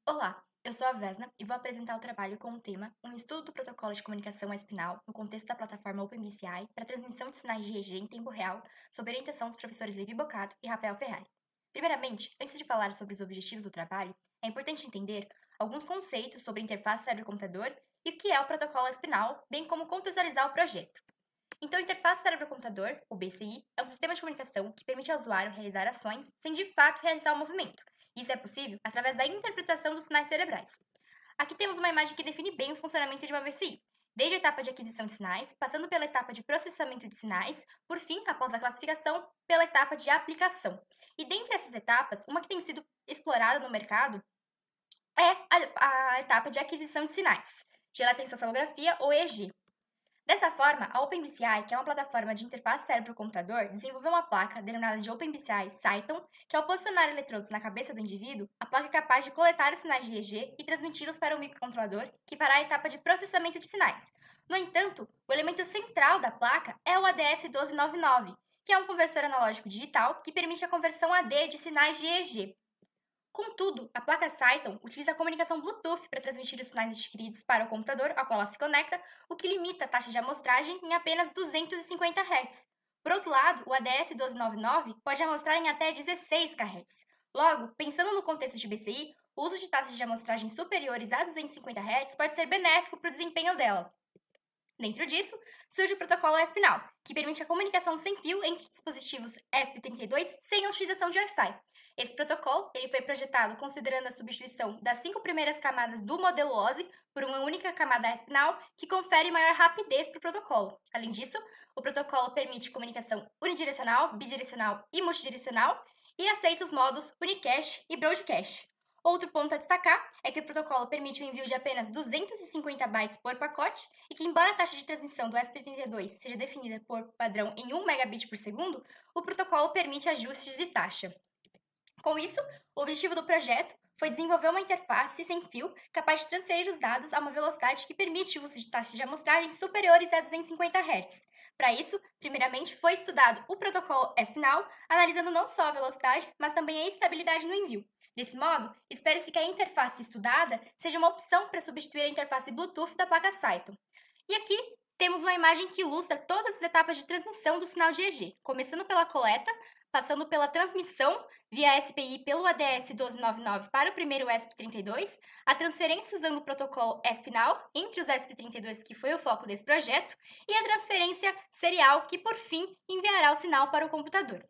Olá, eu sou a Vesna e vou apresentar o trabalho com o tema Um estudo do protocolo de comunicação espinal no contexto da plataforma OpenBCI para transmissão de sinais de EG em tempo real, sob orientação dos professores Levi Boccato e Rafael Ferrari. Primeiramente, antes de falar sobre os objetivos do trabalho, é importante entender alguns conceitos sobre interface cérebro-computador e o que é o protocolo espinal, bem como contextualizar o projeto. Então, a interface cérebro-computador, ou BCI, é um sistema de comunicação que permite ao usuário realizar ações sem de fato realizar o movimento. Isso é possível através da interpretação dos sinais cerebrais. Aqui temos uma imagem que define bem o funcionamento de uma BCI, desde a etapa de aquisição de sinais, passando pela etapa de processamento de sinais, por fim, após a classificação, pela etapa de aplicação. E dentre essas etapas, uma que tem sido explorada no mercado é a etapa de aquisição de sinais, de eletroencefalografia ou EG. Dessa forma, a OpenBCI, que é uma plataforma de interface cérebro-computador, desenvolveu uma placa denominada de OpenBCI Cyton, que ao posicionar eletrodos na cabeça do indivíduo, a placa é capaz de coletar os sinais de EG e transmiti-los para o microcontrolador, que fará a etapa de processamento de sinais. No entanto, o elemento central da placa é o ADS1299, que é um conversor analógico digital que permite a conversão AD de sinais de EG. Contudo, a placa Cyton utiliza a comunicação Bluetooth para transmitir os sinais adquiridos para o computador ao qual ela se conecta, o que limita a taxa de amostragem em apenas 250 Hz. Por outro lado, o ADS1299 pode amostrar em até 16 kHz. Logo, pensando no contexto de BCI, o uso de taxas de amostragem superiores a 250 Hz pode ser benéfico para o desempenho dela. Dentro disso, surge o protocolo espinal, que permite a comunicação sem fio entre dispositivos ESP32 sem a utilização de Wi-Fi. Esse protocolo ele foi projetado considerando a substituição das 5 primeiras camadas do modelo OSI por uma única camada espinal, que confere maior rapidez para o protocolo. Além disso, o protocolo permite comunicação unidirecional, bidirecional e multidirecional e aceita os modos unicast e broadcast. Outro ponto a destacar é que o protocolo permite o envio de apenas 250 bytes por pacote e que, embora a taxa de transmissão do ESP32 seja definida por padrão em 1 megabit por segundo, o protocolo permite ajustes de taxa. Com isso, o objetivo do projeto foi desenvolver uma interface sem fio capaz de transferir os dados a uma velocidade que permite o uso de taxas de amostragem superiores a 250 Hz. Para isso, primeiramente foi estudado o protocolo espinal, analisando não só a velocidade, mas também a estabilidade no envio. Desse modo, espera-se que a interface estudada seja uma opção para substituir a interface Bluetooth da placa Cyton. E aqui temos uma imagem que ilustra todas as etapas de transmissão do sinal de EG, começando pela coleta, passando pela transmissão via SPI pelo ADS1299 para o primeiro ESP32, a transferência usando o protocolo espinal entre os ESP32, que foi o foco desse projeto, e a transferência serial, que por fim enviará o sinal para o computador.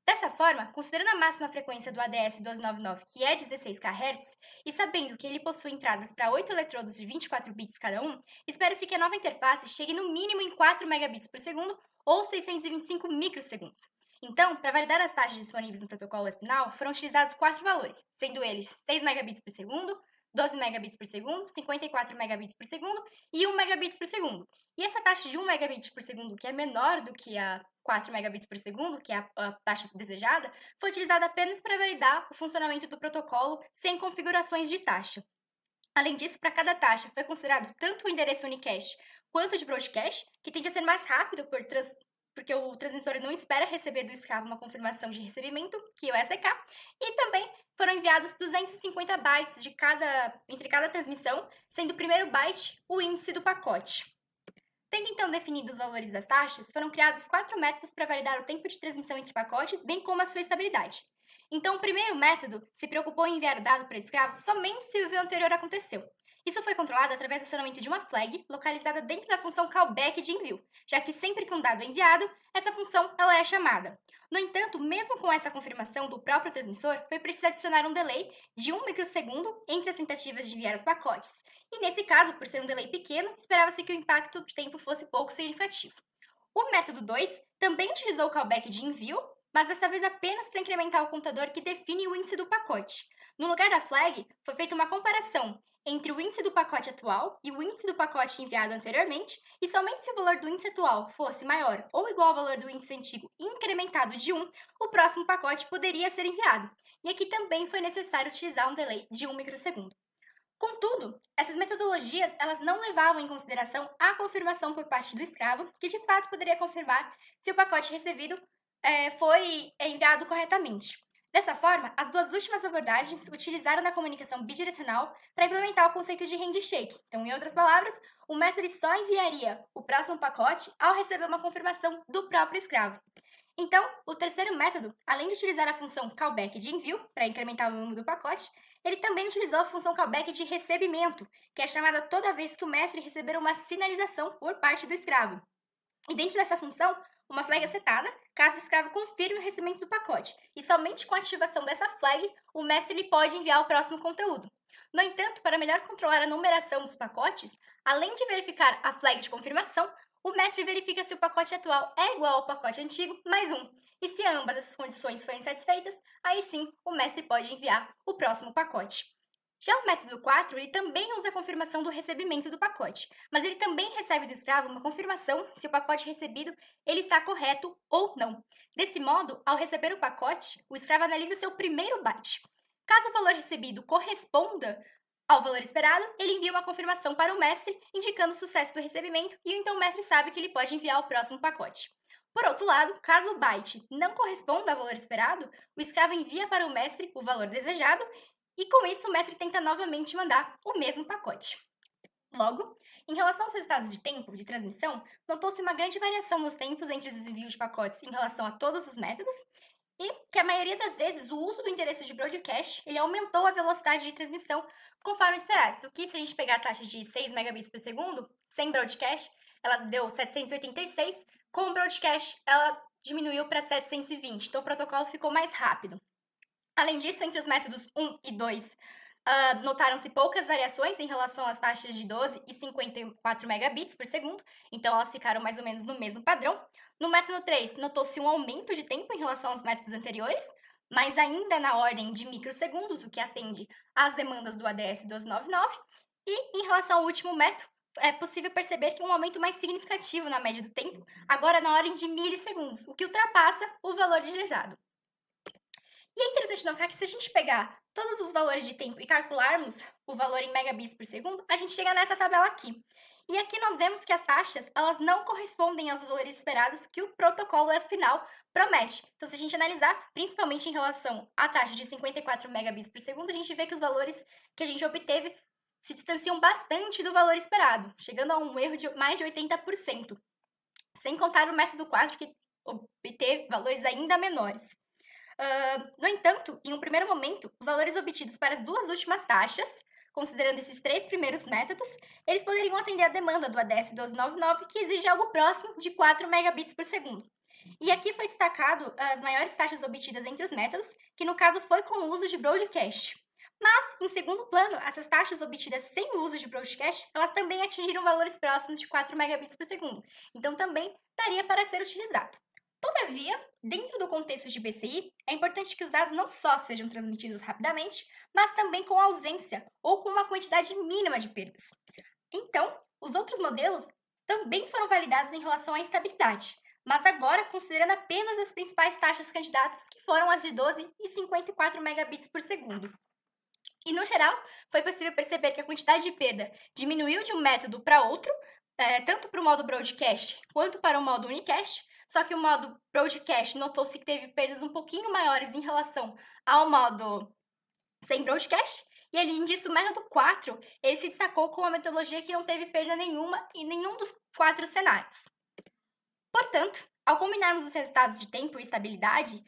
Dessa forma, considerando a máxima frequência do ADS1299, que é 16 kHz, e sabendo que ele possui entradas para 8 eletrodos de 24 bits cada um, espera-se que a nova interface chegue no mínimo em 4 megabits por segundo ou 625 microsegundos. Então, para validar as taxas disponíveis no protocolo espinal, foram utilizados 4 valores, sendo eles 6 megabits por segundo, 12 megabits por segundo, 54 megabits por segundo e 1 megabits por segundo. E essa taxa de 1 megabit por segundo, que é menor do que a 4 megabits por segundo, que é a taxa desejada, foi utilizada apenas para validar o funcionamento do protocolo sem configurações de taxa. Além disso, para cada taxa foi considerado tanto o endereço unicast quanto o de broadcast, que tende a ser mais rápido porque o transmissor não espera receber do escravo uma confirmação de recebimento, que é o SK, e também foram enviados 250 bytes entre cada transmissão, sendo o primeiro byte o índice do pacote. Tendo então definido os valores das taxas, foram criados 4 métodos para validar o tempo de transmissão entre pacotes, bem como a sua estabilidade. Então, o primeiro método se preocupou em enviar o dado para o escravo somente se o envio anterior aconteceu. Isso foi controlado através do acionamento de uma flag localizada dentro da função callback de envio, já que sempre que um dado é enviado, essa função ela é chamada. No entanto, mesmo com essa confirmação do próprio transmissor, foi preciso adicionar um delay de 1 microsegundo entre as tentativas de enviar os pacotes. E nesse caso, por ser um delay pequeno, esperava-se que o impacto de tempo fosse pouco significativo. O método 2 também utilizou o callback de envio, mas dessa vez apenas para incrementar o contador que define o índice do pacote. No lugar da flag, foi feita uma comparação entre o índice do pacote atual e o índice do pacote enviado anteriormente, e somente se o valor do índice atual fosse maior ou igual ao valor do índice antigo incrementado de 1, o próximo pacote poderia ser enviado. E aqui também foi necessário utilizar um delay de 1 microsegundo. Contudo, essas metodologias elas não levavam em consideração a confirmação por parte do escravo, que de fato poderia confirmar se o pacote recebido foi enviado corretamente. Dessa forma, as duas últimas abordagens utilizaram na comunicação bidirecional para implementar o conceito de handshake. Então, em outras palavras, o mestre só enviaria o próximo pacote ao receber uma confirmação do próprio escravo. Então, o terceiro método, além de utilizar a função callback de envio para incrementar o número do pacote, ele também utilizou a função callback de recebimento, que é chamada toda vez que o mestre receber uma sinalização por parte do escravo. E dentro dessa função, uma flag é setada caso o escravo confirme o recebimento do pacote, e somente com a ativação dessa flag, o mestre ele pode enviar o próximo conteúdo. No entanto, para melhor controlar a numeração dos pacotes, além de verificar a flag de confirmação, o mestre verifica se o pacote atual é igual ao pacote antigo mais um. E se ambas essas condições forem satisfeitas, aí sim o mestre pode enviar o próximo pacote. Já o método 4, ele também usa a confirmação do recebimento do pacote, mas ele também recebe do escravo uma confirmação se o pacote recebido ele está correto ou não. Desse modo, ao receber o pacote, o escravo analisa seu primeiro byte. Caso o valor recebido corresponda ao valor esperado, ele envia uma confirmação para o mestre, indicando o sucesso do recebimento, e então o mestre sabe que ele pode enviar o próximo pacote. Por outro lado, caso o byte não corresponda ao valor esperado, o escravo envia para o mestre o valor desejado e com isso o mestre tenta novamente mandar o mesmo pacote. Logo, em relação aos resultados de tempo de transmissão, notou-se uma grande variação nos tempos entre os envios de pacotes em relação a todos os métodos e que a maioria das vezes o uso do endereço de broadcast ele aumentou a velocidade de transmissão conforme esperado. Então, aqui, se a gente pegar a taxa de 6 megabits por segundo, sem broadcast, ela deu 786, com o broadcast ela diminuiu para 720, então o protocolo ficou mais rápido. Além disso, entre os métodos 1 e 2, notaram-se poucas variações em relação às taxas de 12 e 54 megabits por segundo, então elas ficaram mais ou menos no mesmo padrão. No método 3, notou-se um aumento de tempo em relação aos métodos anteriores, mas ainda na ordem de microsegundos, o que atende às demandas do ADS 1299. E em relação ao último método, é possível perceber que um aumento mais significativo na média do tempo, agora na ordem de milissegundos, o que ultrapassa o valor desejado. E é interessante notar que se a gente pegar todos os valores de tempo e calcularmos o valor em megabits por segundo, a gente chega nessa tabela aqui. E aqui nós vemos que as taxas, elas não correspondem aos valores esperados que o protocolo espinal promete. Então, se a gente analisar, principalmente em relação à taxa de 54 megabits por segundo, a gente vê que os valores que a gente obteve se distanciam bastante do valor esperado, chegando a um erro de mais de 80%. Sem contar o método 4, que obteve valores ainda menores. No entanto, em um primeiro momento, os valores obtidos para as duas últimas taxas, considerando esses três primeiros métodos, eles poderiam atender a demanda do ADS 1299, que exige algo próximo de 4 megabits por segundo. E aqui foi destacado as maiores taxas obtidas entre os métodos, que no caso foi com o uso de broadcast. Mas, em segundo plano, essas taxas obtidas sem o uso de broadcast, elas também atingiram valores próximos de 4 megabits por segundo. Então, também daria para ser utilizado. Todavia, dentro do contexto de BCI, é importante que os dados não só sejam transmitidos rapidamente, mas também com ausência ou com uma quantidade mínima de perdas. Então, os outros modelos também foram validados em relação à estabilidade, mas agora considerando apenas as principais taxas candidatas, que foram as de 12 e 54 megabits por segundo. E, no geral, foi possível perceber que a quantidade de perda diminuiu de um método para outro, tanto para o modo broadcast quanto para o modo unicast, só que o modo broadcast notou-se que teve perdas um pouquinho maiores em relação ao modo sem broadcast, e além disso, o método 4 ele se destacou com uma metodologia que não teve perda nenhuma em nenhum dos 4 cenários. Portanto, ao combinarmos os resultados de tempo e estabilidade,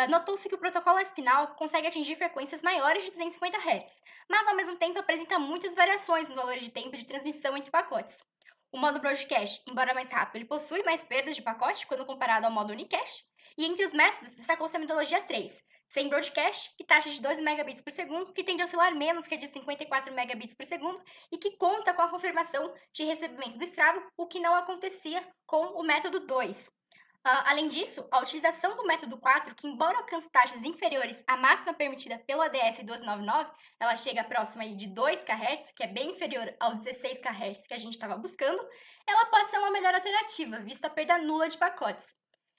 notou-se que o protocolo espinal consegue atingir frequências maiores de 250 Hz, mas ao mesmo tempo apresenta muitas variações nos valores de tempo de transmissão entre pacotes. O modo broadcast, embora mais rápido, ele possui mais perdas de pacote quando comparado ao modo unicast, e entre os métodos destacou-se a metodologia 3, sem broadcast e taxa de 12 megabits por segundo, que tende a oscilar menos que a de 54 megabits por segundo e que conta com a confirmação de recebimento do escravo, o que não acontecia com o método 2. Além disso, a utilização do método 4, que embora alcance taxas inferiores à máxima permitida pelo ADS 1299, ela chega próxima de 2 kHz, que é bem inferior ao 16 kHz que a gente estava buscando, ela pode ser uma melhor alternativa, vista a perda nula de pacotes.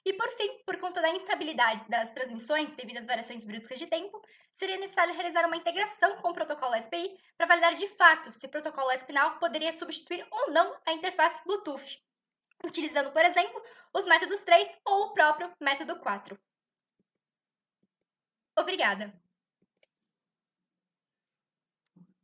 E por fim, por conta da instabilidade das transmissões devido às variações bruscas de tempo, seria necessário realizar uma integração com o protocolo SPI para validar de fato se o protocolo espinal poderia substituir ou não a interface Bluetooth, utilizando, por exemplo, os métodos 3 ou o próprio método 4. Obrigada!